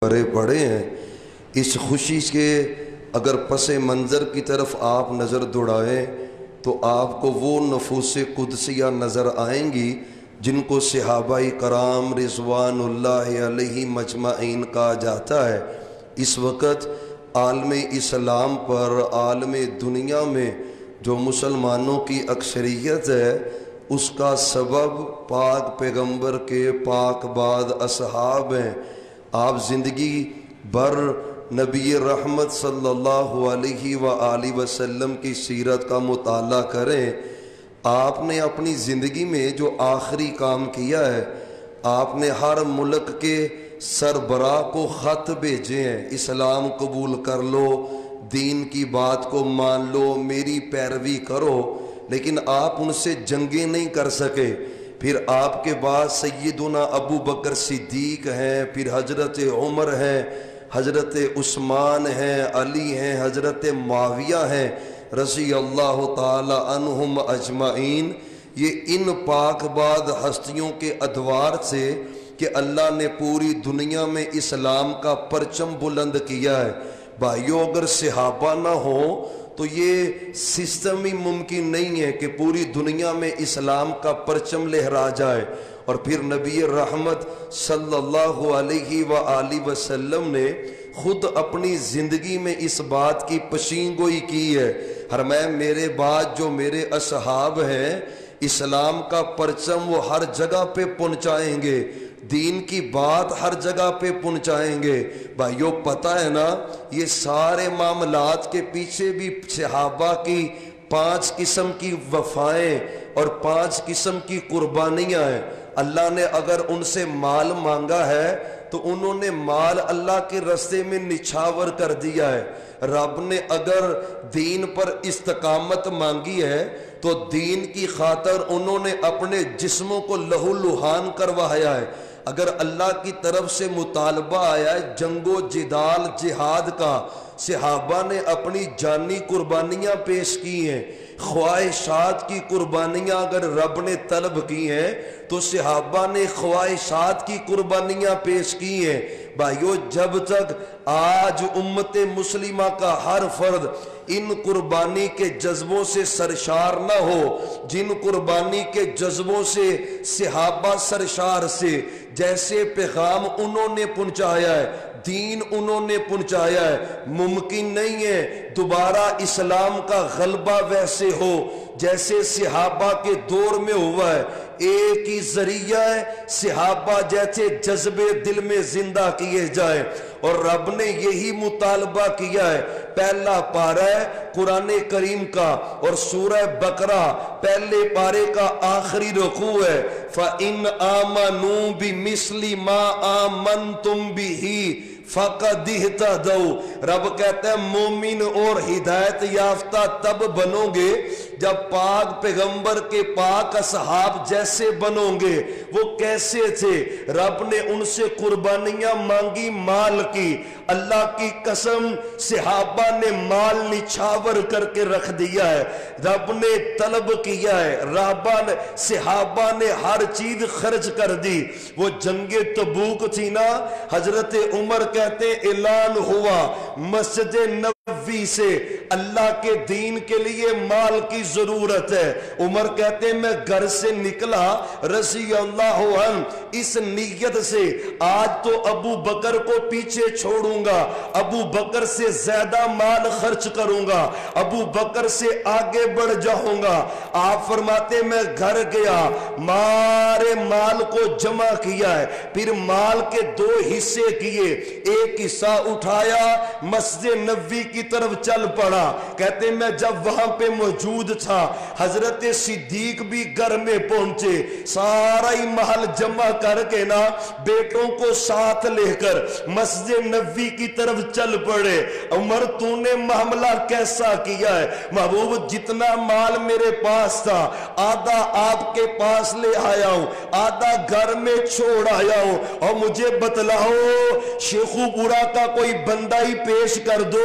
بڑے پڑے ہیں۔ اس خوشی کے اگر پس منظر کی طرف آپ نظر دوڑائیں تو آپ کو وہ نفوس قدسیہ نظر آئیں گی جن کو صحابہ کرام رضوان اللہ علیہ مجمعین کہا جاتا ہے۔ اس وقت عالم اسلام پر عالم دنیا میں جو مسلمانوں کی اکثریت ہے اس کا سبب پاک پیغمبر کے پاک بعد اصحاب ہیں۔ آپ زندگی بھر نبی رحمت صلی اللہ علیہ وآلہ وسلم کی سیرت کا مطالعہ کریں۔ آپ نے اپنی زندگی میں جو آخری کام کیا ہے، آپ نے ہر ملک کے سربراہ کو خط بھیجے ہیں، اسلام قبول کر لو، دین کی بات کو مان لو، میری پیروی کرو، لیکن آپ ان سے جنگیں نہیں کر سکے۔ پھر آپ کے بعد سیدنا ابو بکر صدیق ہیں، پھر حضرت عمر ہیں، حضرت عثمان ہیں، علی ہیں، حضرت معاویہ ہیں رضی اللہ تعالی عنہم اجمعین۔ یہ ان پاک بعد ہستیوں کے ادوار سے کہ اللہ نے پوری دنیا میں اسلام کا پرچم بلند کیا ہے۔ بھائیو، اگر صحابہ نہ ہوں تو یہ سسٹم ہی ممکن نہیں ہے کہ پوری دنیا میں اسلام کا پرچم لہرا جائے۔ اور پھر نبی رحمت صلی اللہ علیہ وآلہ وسلم نے خود اپنی زندگی میں اس بات کی پیشین گوئی کی ہے، فرمایا میرے بعد جو میرے اصحاب ہیں اسلام کا پرچم وہ ہر جگہ پہ پہنچائیں گے، دین کی بات ہر جگہ پہ پہنچائیں گے۔ بھائیو، پتہ ہے نا یہ سارے معاملات کے پیچھے بھی صحابہ کی 5 قسم کی وفائیں اور 5 قسم کی قربانیاں ہیں۔ اللہ نے اگر ان سے مال مانگا ہے تو انہوں نے مال اللہ کے راستے میں نچھاور کر دیا ہے۔ رب نے اگر دین پر استقامت مانگی ہے تو دین کی خاطر انہوں نے اپنے جسموں کو لہو لہان کروایا ہے۔ اگر اللہ کی طرف سے مطالبہ آیا ہے جنگ و جدال جہاد کا، صحابہ نے اپنی جانی قربانیاں پیش کی ہیں۔ خواہشات کی قربانیاں اگر رب نے طلب کی ہیں تو صحابہ نے خواہشات کی قربانیاں پیش کی ہیں۔ بھائیو، جب تک آج امت مسلمہ کا ہر فرد ان قربانی کے جذبوں سے سرشار نہ ہو جن قربانی کے جذبوں سے صحابہ سرشار سے جیسے پیغام انہوں نے پہنچایا ہے، دین انہوں نے پہنچایا ہے، ممکن نہیں ہے دوبارہ اسلام کا غلبہ ویسے ہو جیسے صحابہ کے دور میں ہوا ہے۔ ایک ہی ذریعہ ہے، صحابہ جیسے جذبے دل میں زندہ کیے جائیں، اور رب نے یہی مطالبہ کیا ہے۔ پہلا پارہ ہے قرآن کریم کا اور سورہ بقرہ پہلے پارے کا آخری رکوع ہے، فَإِنْ آمَنُوا بِمِثْلِ مَا آمَنْتُمْ بِهِ فَقَدْ اهْتَدَوْا۔ رب کہتا ہے مومن اور ہدایت یافتہ تب بنو گے جب پاک پیغمبر کے پاک اصحاب جیسے بنو گے۔ وہ کیسے تھے؟ رب نے ان سے قربانیاں مانگی مال کی۔ اللہ کی قسم صحابہ نے مال نچھاور کر کے رکھ دیا ہے، رب نے طلب کیا ہے، صحابہ نے ہر چیز خرچ کر دی۔ وہ جنگ تبوک تھی نا، حضرت عمر کہتے اعلان ہوا مسجد نبوی سے اللہ کے دین کے لیے مال کی ضرورت ہے۔ عمر کہتے میں گھر سے نکلا رضی اللہ عنہ اس نیت سے آج تو ابو بکر کو پیچھے چھوڑوں گا، ابو بکر سے زیادہ مال خرچ کروں گا، ابو بکر سے آگے بڑھ جاؤں گا۔ آپ فرماتے میں گھر گیا، مارے مال کو جمع کیا ہے، پھر مال کے 2 حصے کیے، ایک حصہ اٹھایا مسجد نبوی کی طرف چل پڑا۔ کہتے میں جب وہاں پہ موجود تھا حضرت صدیق بھی گھر میں پہنچے، سارا ہی محل جمع کر کے نا بیٹوں کو ساتھ لے کر مسجد نبوی کی طرف چل پڑے۔ عمر تو نے معاملہ کیسا کیا ہے؟ محبوب جتنا مال میرے پاس تھا آدھا آپ کے پاس لے آیا ہوں، آدھا گھر میں چھوڑ آیا ہوں، اور مجھے بتلاؤ شیخو پورا کا کوئی بندہ ہی پیش کر دو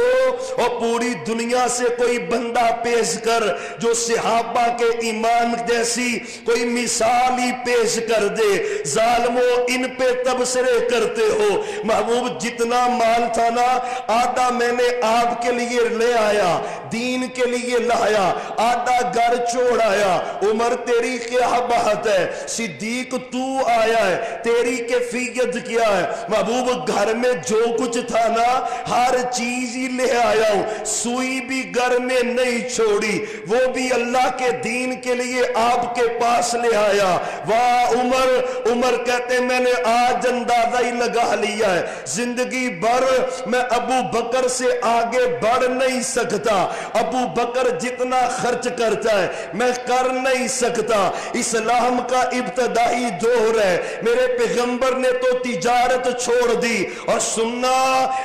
اور پوری دنیا سے کوئی بندہ پیش کر جو صحابہ کے ایمان جیسی کوئی مثال ہی پیش کر دے۔ ظالموں ان پہ تبصرے کرتے ہو۔ محبوب جتنا مال تھا نا آدھا میں نے آپ کے لیے لے آیا، دین کے لیے لایا، آدھا گھر چھوڑ آیا۔ عمر تیری کیا بات ہے، صدیق تو آیا ہے، تیری کیفیت کیا ہے؟ محبوب گھر میں جو کچھ تھا نا ہر چیز ہی لے آیا ہوں، سوئی بھی گھر میں نہیں چھوڑی، وہ بھی اللہ کے دین کے لیے آپ کے پاس لے آیا۔ واہ عمر! عمر کہتے میں نے آج اندازہ ہی لگا لیا ہے، زندگی بھر میں ابو بکر سے آگے بڑھ نہیں سکتا، ابو بکر جتنا خرچ کرتا ہے میں کر نہیں سکتا۔ اسلام کا ابتدائی دور ہے، میرے پیغمبر نے تو تجارت چھوڑ دی، اور سننا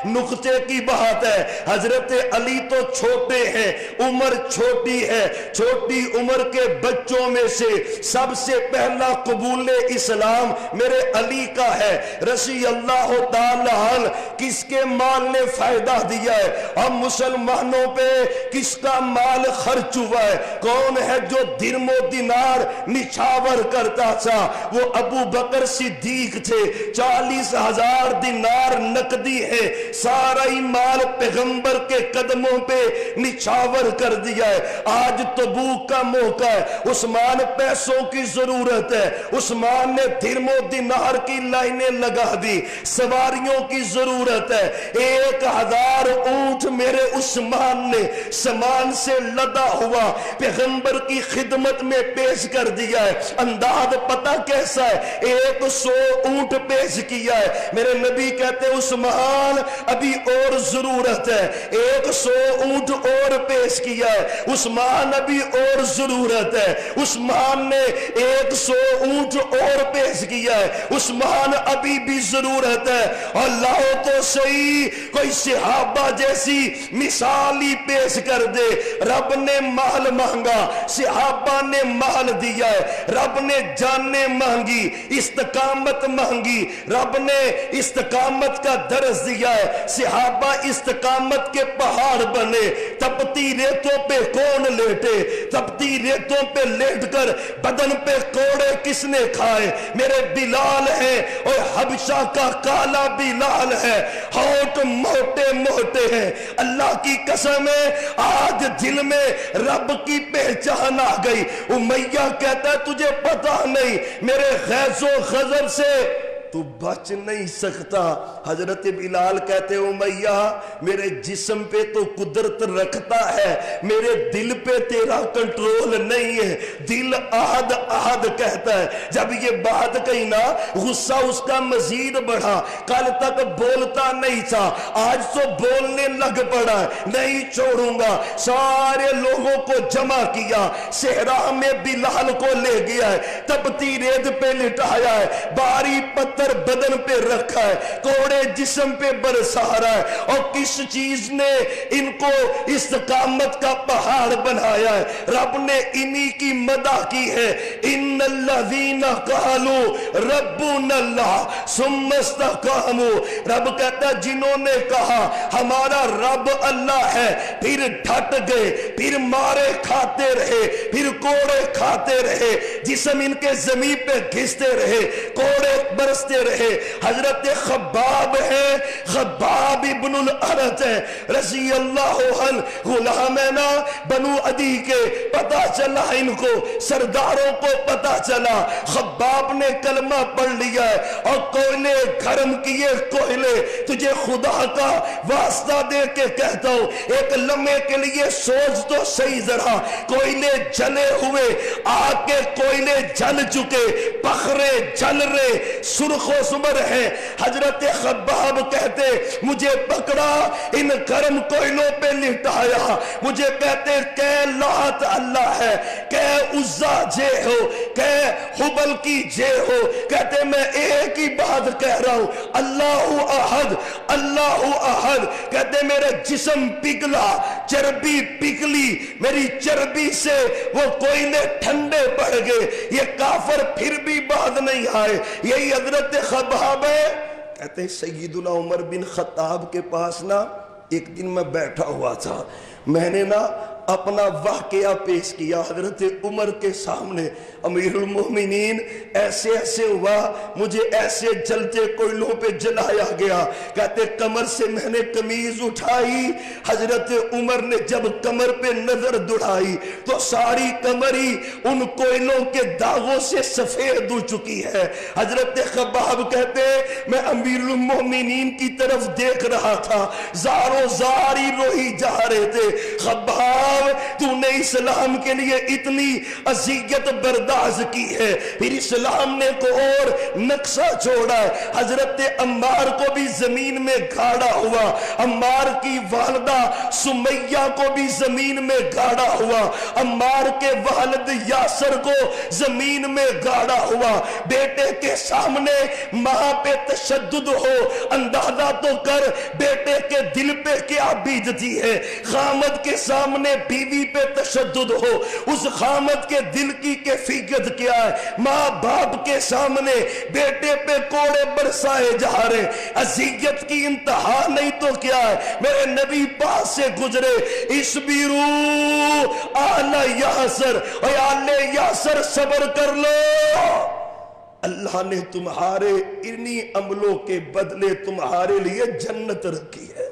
نقطے کی بات ہے، حضرت علی تو چھوٹے ہیں، عمر چھوٹی ہے، چھوٹی عمر کے بچوں میں سے سب سے پہلا قبول اسلام میرے علی کا ہے رضی اللہ تعالی عنہ۔ کس کے مال نے فائدہ دیا ہے؟ ہم مسلمانوں پہ کس کا مال خرچ ہوا ہے؟ کون ہے جو درم و دینار نچھاور کرتا تھا؟ وہ ابو بکر صدیق تھے۔ 40,000 دینار نقدی ہے، سارا ہی مال پیغمبر کے قدموں پہ نچھاور کر دیا ہے۔ آج تبوک کا موقع ہے، عثمان پیسوں کی ضرورت ہے، عثمان نے درم و دینار کی لائنیں لگا دی، سواریوں کی ضرورت ہے۔ 1,000 اونٹ میرے عثمان نے سامان سے لدا ہوا پیغمبر کی خدمت میں پیش کر دیا ہے۔ انداز پتہ کیسا ہے؟ 100 اونٹ پیش کیا ہے۔ میرے نبی کہتے عثمان ابھی اور ضرورت ہے، 100 اونٹ اور پیش کیا ہے، عثمان ابھی اور ضرورت ہے۔ عثمان نے 100 اونٹ اور پیش کیا ہے، عثمان ابھی بھی ضرورت ہے۔ اور لاؤ تو صحیح کوئی صحابہ جیسی مثال ہی پیش کر دے۔ رب نے مال مانگا، صحابہ نے مال دیا ہے، رب نے جانیں مانگی، استقامت مانگی، رب نے استقامت کا درس دیا ہے، صحابہ استقامت کے پہاڑ بنے۔ تپتی ریتوں پہ کون لیٹے؟ تپتی ریتوں پہ لیٹ کر بدن پہ کوڑے کس نے کھائے؟ میرے بلال ہے، اور حبشہ کا کالا بلال ہے، ہونٹ موٹے موٹے ہیں۔ اللہ کی قسم ہے آج دل میں رب کی پہچان آ گئی۔ امیہ کہتا ہے تجھے پتہ نہیں میرے غیظ و غضب سے تو بچ نہیں سکتا۔ حضرت بلال کہتے امیہ میرے جسم پہ تو قدرت رکھتا ہے، میرے دل پہ تیرا کنٹرول نہیں ہے۔ دل احد احد کہتا ہے۔ جب یہ بات کہی نا غصہ اس کا مزید بڑھا، کل تک بولتا نہیں تھا آج تو بولنے لگ پڑا ہے، نہیں چھوڑوں گا۔ سارے لوگوں کو جمع کیا، صحرا میں بلال کو لے گیا ہے، تپتی ریت پہ لٹایا ہے، باری پتھر بدن پہ رکھا ہے، کوڑے جسم پہ برسا رہا ہے، اور کس چیز نے ان کو استقامت کا پہاڑ بنایا ہے؟ رب نے انہی کی مدح کی ہے، ان الذین قالوا ربنا اللہ ثم استقاموا۔ رب کہتا ہے جنہوں نے کہا ہمارا رب اللہ ہے، پھر ڈٹ گئے، پھر مارے کھاتے رہے، پھر کوڑے کھاتے رہے، جسم ان کے زمین پہ گھستے رہے، کوڑے برستے رہے۔ حضرت خباب ہے، خباب ابن الارت ہے رضی اللہ عنہ، غلام ہے نا بنو عدی کے، پتا چلا ان کو، سرداروں کو پتا چلا خباب نے کلمہ پڑھ لیا ہے، اور کوئلے گرم کیے، کوئلے تجھے خدا کا واسطہ دے کے کہتا ہوں ایک لمحے کے لیے سوچ تو صحیح ذرا، کوئلے جلے ہوئے، آگ کے کوئلے جل چکے، پخرے جل رہے، سرخ و زمر ہے۔ حضرت خباب کہتے مجھے پکڑا، ان گرم کوئلوں پہ لٹایا، مجھے کہتے کہ لات اللہ ہے، کہ عزا جے ہو، کہ حبل کی جے ہو، کہتے میں ایک ہی بات کہہ رہا ہوں اللہ احد، اللہ احد۔ کہتے میرے جسم پگھلا، چربی پگھلی، میری چربی سے وہ کوئلے ٹھنڈے پڑ گئے، یہ کافر پھر بھی باز نہیں آئے۔ یہی حضرت خباب ہے۔ کہتے ہیں سیدنا عمر بن خطاب کے پاس نا ایک دن میں بیٹھا ہوا تھا، میں نے نا اپنا واقعہ پیش کیا حضرت عمر کے سامنے، امیر المومنین ایسے ایسے ہوا، مجھے ایسے جلتے کوئلوں پہ جلایا گیا، کہتے کمر سے میں نے قمیض اٹھائی، حضرت عمر نے جب کمر پہ نظر دوڑائی تو ساری کمر ہی ان کوئلوں کے داغوں سے سفید ہو چکی ہے۔ حضرت خباب کہتے میں امیر المومنین کی طرف دیکھ رہا تھا، زاروں زاری روئی جا رہے تھے، خباب تو نے اسلام کے لیے اتنی اذیت برداشت کی ہے، پھر اسلام نے کو اور نقشہ چھوڑا ہے۔ حضرت عمار کو بھی زمین میں گاڑا ہوا، عمار کی والدہ سمیہ کو بھی زمین میں گاڑا ہوا، عمار کے والد یاسر کو زمین میں گاڑا ہوا۔ بیٹے کے سامنے ماں پہ تشدد ہو، اندازہ تو کر بیٹے کے دل پہ کیا بیتتی ہے۔ خامد کے سامنے بیوی پہ تشدد ہو، اس خامد کے دل کی کیفیت کیا ہے۔ ماں باپ کے سامنے بیٹے پہ کوڑے برسائے جا رہے، اذیت کی انتہا نہیں تو کیا ہے۔ میرے نبی پاس سے گزرے، اسبرو آل یاسر، اے آل یاسر صبر کر لو، اللہ نے تمہارے انہی عملوں کے بدلے تمہارے لیے جنت رکھی ہے،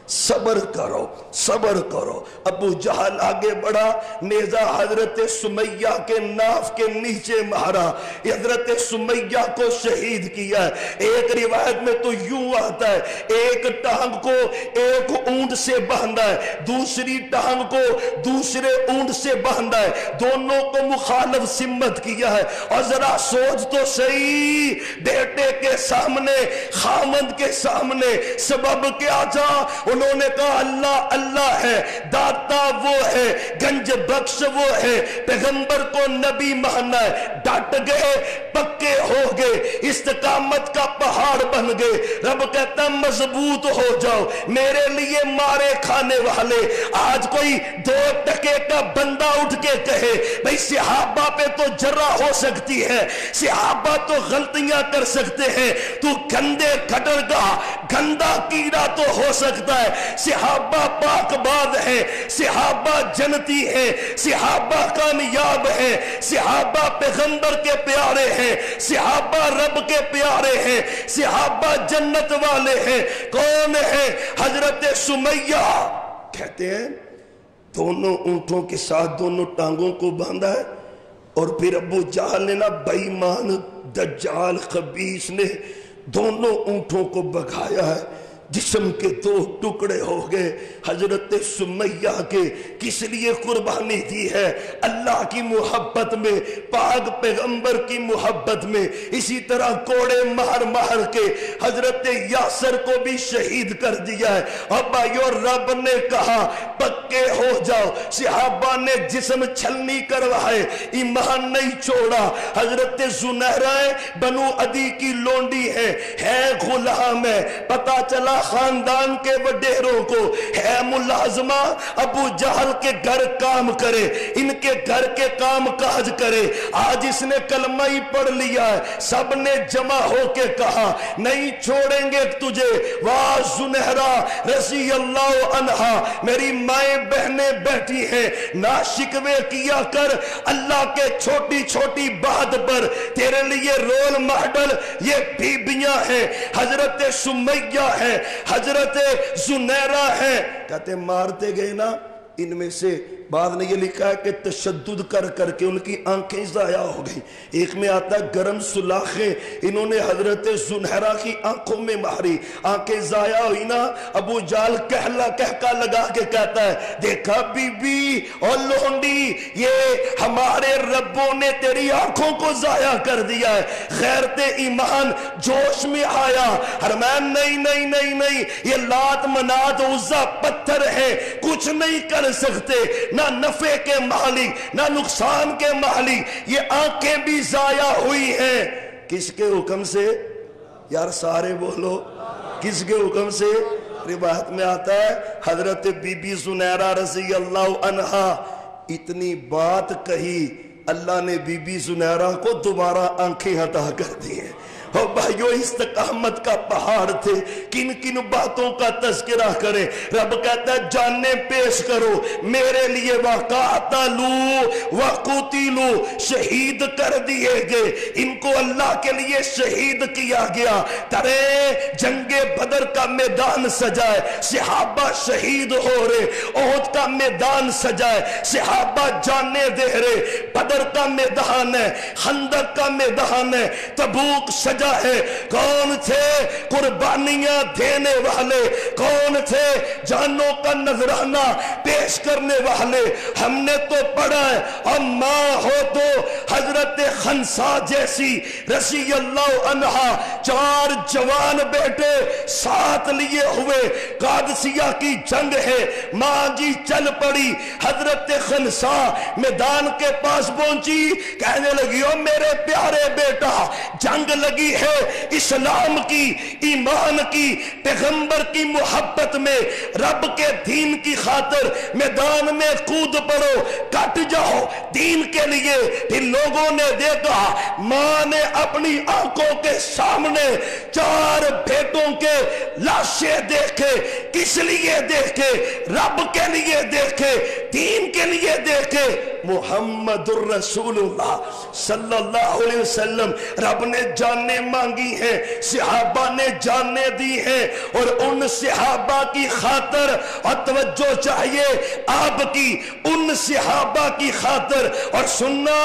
صبر کرو صبر کرو۔ ابو جہل آگے بڑھا، نیزہ حضرت سمیہ کے ناف کے نیچے مارا، حضرت سمیہ کو شہید کیا ہے۔ ایک روایت میں تو یوں آتا ہے، ایک ٹانگ کو ایک اونٹ سے باندھا ہے، دوسری ٹانگ کو دوسرے اونٹ سے باندھا ہے، دونوں کو مخالف سمت کیا ہے۔ اور ذرا سوچ تو صحیح، بیٹے کے سامنے خامد کے سامنے سبب کیا تھا؟ انہوں نے کہا اللہ اللہ ہے، داتا وہ ہے، گنج بخش وہ ہے، پیغمبر کو نبی ماننا ہے۔ ڈٹ گئے، پکے ہو گئے، استقامت کا پہاڑ بن گئے۔ رب کہتا مضبوط ہو جاؤ، میرے لیے مارے کھانے والے۔ آج کوئی 2 ٹکے کا بندہ اٹھ کے کہے بھئی صحابہ پہ تو جرح ہو سکتی ہے، صحابہ تو غلطیاں کر سکتے ہیں، تو گندے کھٹر کا گندا کیڑا تو ہو سکتا ہے۔ صحابہ پاک باد ہیں، صحابہ جنتی ہیں، صحابہ کامیاب ہیں، صحابہ پیغمبر کے پیارے ہیں، صحابہ رب کے پیارے ہیں، صحابہ جنت والے ہیں۔ کون ہیں؟ حضرت سمیہ کہتے ہیں دونوں اونٹوں کے ساتھ دونوں ٹانگوں کو باندھا ہے، اور پھر ابو جہل نے نا بے ایمان دجال خبیث نے دونوں اونٹوں کو بگایا ہے، جسم کے 2 ٹکڑے ہو گئے۔ حضرت سمیہ کے کس لیے قربانی دی ہے؟ اللہ کی محبت میں، پاک پیغمبر کی محبت میں۔ اسی طرح کوڑے مار مار کے حضرت یاسر کو بھی شہید کر دیا ہے۔ اب بھائیو رب نے کہا پکے ہو جاؤ، صحابہ نے جسم چھلنی کروائے، ایمان نہیں چھوڑا۔ حضرت زنیرہ بنو عدی کی لونڈی ہے غلام ہے، پتا چلا خاندان کے وڈیروں کو ہے ملازمہ، ابو جہل کے گھر کام کرے، ان کے گھر کے کام کاج کرے۔ آج اس نے کلمہ ہی پڑھ لیا ہے، سب نے جمع ہو کے کہا نہیں چھوڑیں گے تجھے۔ واہ زنیرہ رضی اللہ عنہا، میری مائیں بہنیں بیٹھی ہیں، نہ شکوے کیا کر اللہ کے چھوٹی چھوٹی بات پر، تیرے لیے رول ماڈل یہ بیبیاں ہیں، حضرت سمیہ ہے، حضرت زنیرہ ہے۔ کہتے مارتے گئے نا، ان میں سے بعد نے یہ لکھا ہے کہ تشدد کر کر کے ان کی آنکھیں ضائع ہو گئی۔ ایک میں آتا ہے گرم سلاخیں انہوں نے حضرت زنیرہ کی آنکھوں میں ماری، آنکھیں ضائع ہوئی نا۔ ابو جال کہکا لگا کے کہتا ہے دیکھا بی بی اور لونڈی، یہ ہمارے ربوں نے تیری آنکھوں کو ضائع کر دیا ہے۔ غیرت ایمان جوش میں آیا، حرمین نہیں نہیں نہیں نہیں، یہ لات منات عزا پتھر ہے، کچھ نہیں کر سکتے، نہ نفع کے مالک نہ نقصان کے مالک، یہ آنکھیں بھی ضائع ہوئی ہیں۔ کس کے حکم سے؟ یار سارے بولو، کس کے حکم سے؟ روایت میں آتا ہے حضرت بی بی زنیرہ رضی اللہ عنہا اتنی بات کہی، اللہ نے بی بی زنیرہ کو دوبارہ آنکھیں عطا کر دی ہیں۔ اور بھائیو استقامت کا پہاڑ تھے. کن کن باتوں کا تذکرہ کریں؟ رب کہتا ہے جانیں پیش کرو میرے لیے. وقاتلو وقتلو شہید کر دیے گئے. ان کو اللہ کے لیے شہید کیا گیا. ترے جنگ بدر کا میدان سجائے صحابہ شہید ہو رہے. احد کا میدان سجائے صحابہ جانے دے رہے. بدر کا میدان ہے, خندق کا میدان ہے, تبوک سجا ہے. کون تھے قربانیاں دینے والے؟ کون تھے جانوں کا نذرانہ پیش کرنے والے؟ ہم نے تو پڑھا ہے. اور ماں ہو تو حضرت خنسا جیسی رضی اللہ عنہا 4 جوان بیٹے ساتھ لیے ہوئے. قادسیہ کی جنگ ہے, ماں جی چل پڑی. حضرت خنسا میدان کے پاس پہنچی, کہنے لگی او میرے پیارے بیٹا, جنگ لگی ہے اسلام کی, ایمان کی, پیغمبر کی محبت میں, رب کے دین کی خاطر میدان میں کود پڑو, کٹ جاؤ دین کے لیے. پھر لوگوں نے دیکھا, ماں نے اپنی آنکھوں کے سامنے 4 بیٹوں کے لاشیں دیکھے. کس لیے دیکھے؟ رب کے لیے دیکھے, دین کے لیے دیکھے. محمد الرسول اللہ صلی اللہ علیہ وسلم. رب نے جانیں مانگی ہیں, صحابہ نے جانیں دی ہیں, اور ان صحابہ کی خاطر, اور توجہ چاہیے آپ کی, ان صحابہ کی خاطر. اور سننا,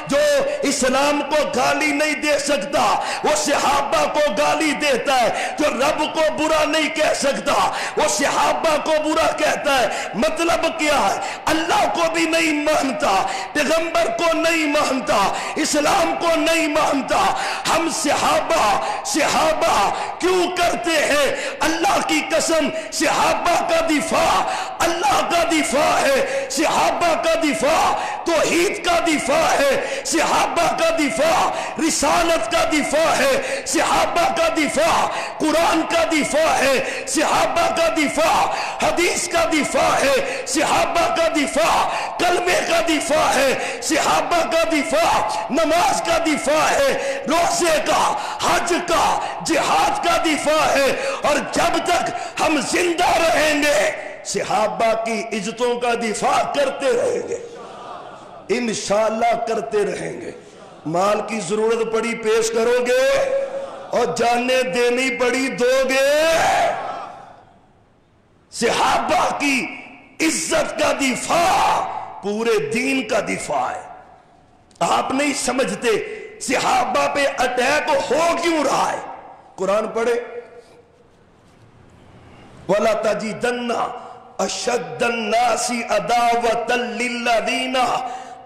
جو اسلام کو گالی نہیں دے سکتا وہ صحابہ کو گالی دیتا ہے. جو رب کو برا نہیں کہہ سکتا وہ صحابہ کو برا کہتا ہے. مطلب کیا ہے؟ اللہ کو بھی نہیں مانتا, پیغمبر کو نہیں مانتا, اسلام کو نہیں مانتا. ہم صحابہ کیوں کرتے ہیں؟ اللہ کی قسم, صحابہ کا دفاع اللہ کا دفاع ہے. صحابہ کا دفاع توحید کا دفاع ہے. صحابہ کا دفاع رسالت کا دفاع ہے. صحابہ کا دفاع قرآن کا دفاع ہے. صحابہ کا دفاع حدیث کا دفاع ہے. صحابہ کا دفاع کلمے کا دفاع ہے. صحابہ کا دفاع نماز کا دفاع ہے, روزے کا, حج کا, جہاد کا دفاع ہے. اور جب تک ہم زندہ رہیں گے صحابہ کی عزتوں کا دفاع کرتے رہیں گے, انشاءاللہ کرتے رہیں گے. مال کی ضرورت پڑی پیش کرو گے, اور جانیں دینی پڑی دو گے. صحابہ کی عزت کا دفاع پورے دین کا دفاع ہے. آپ نہیں سمجھتے صحابہ پہ اٹیک ہو کیوں رہا ہے. قرآن پڑھے, وَلَا تَجِدَنَّ أَشَدَّ النَّاسِ عَدَاوَةً لِلَّذِينَ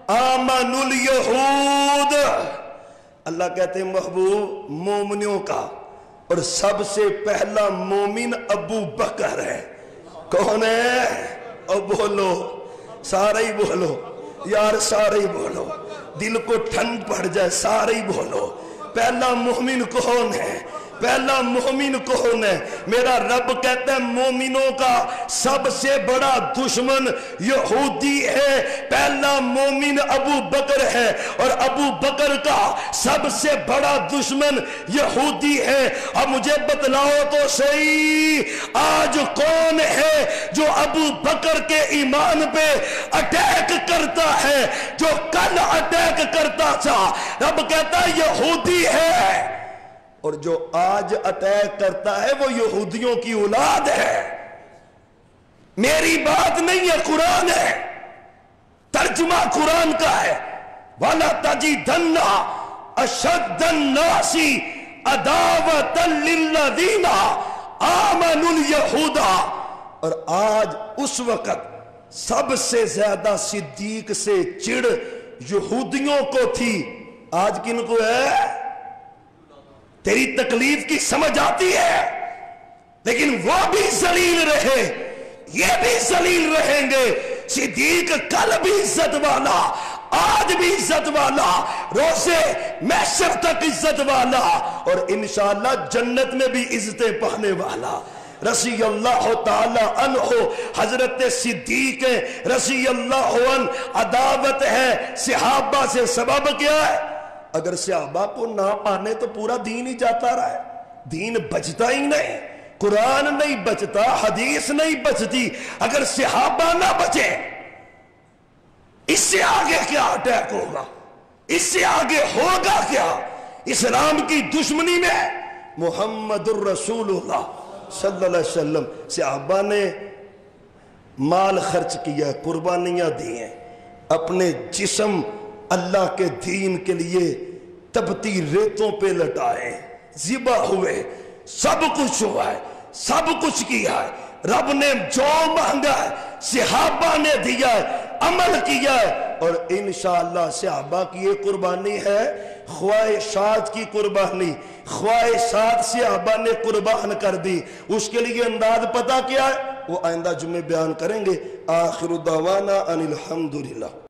آمَنُوا الْيَهُودَ. اللہ کہتے ہیں محبوب مومنوں کا, اور سب سے پہلا مومن ابو بکر ہے. کون ہے؟ اور بولو, سارے ہی بولو یار, سارے ہی بولو, دل کو ٹھنڈ پڑ جائے, سارے ہی بولو. پہلا مومن کون ہے؟ پہلا مومن کون ہے؟ میرا رب کہتا ہے مومنوں کا سب سے بڑا دشمن یہودی ہے. پہلا مومن ابو بکر ہے, اور ابو بکر کا سب سے بڑا دشمن یہودی ہے. اب مجھے بتلاؤ تو صحیح, آج کون ہے جو ابو بکر کے ایمان پہ اٹیک کرتا ہے جو کل اٹیک کرتا تھا؟ رب کہتا ہے یہودی ہے, اور جو آج اٹیک کرتا ہے وہ یہودیوں کی اولاد ہے. میری بات نہیں ہے, قرآن ہے, ترجمہ قرآن کا ہے. وَلَا تَجِدَنَّ أَشَدَّ النَّاسِ عَدَاوَةً لِلَّذِينَ آمَنُوا الْيَهُودَ. اور آج اس وقت سب سے زیادہ صدیق سے چڑ یہودیوں کو تھی, آج کن کو ہے؟ تیری تکلیف کی سمجھ آتی ہے, لیکن وہ بھی ذلیل رہے, یہ بھی ذلیل رہیں گے. صدیق کل بھی عزت والا, آج بھی عزت والا, روزے محشر تک عزت والا, اور انشاءاللہ جنت میں بھی عزتیں پانے والا. رضی اللہ تعالی عنہ حضرت صدیق رضی اللہ عنہ. عداوت ہے صحابہ سے, سبب کیا ہے؟ اگر صحابہ کو نہ مانے تو پورا دین ہی جاتا رہا ہے، دین بچتا ہی نہیں، قرآن نہیں بچتا، حدیث نہیں بچتی اگر صحابہ نہ بچے۔ اس سے آگے کیا اٹیک ہوگا، اس سے آگے ہوگا کیا؟ اسلام کی دشمنی میں محمد الرسول اللہ صلی اللہ علیہ وسلم، صحابہ نے مال خرچ کیا، قربانیاں دی ہیں، اپنے جسم اللہ کے دین کے لیے تپتی ریتوں پہ لٹائے، ذبح ہوئے، سب کچھ ہوا ہے، سب کچھ کیا ہے، رب نے جو مانگا ہے صحابہ نے دیا ہے، عمل کیا ہے، اور انشاءاللہ صحابہ کی یہ قربانی ہے خواہشات کی قربانی، خواہشات صحابہ نے قربان کر دی۔ اس کے لیے انداز پتہ کیا ہے، وہ آئندہ جمعے بیان کریں گے۔ آخر دعوانا ان الحمدللہ۔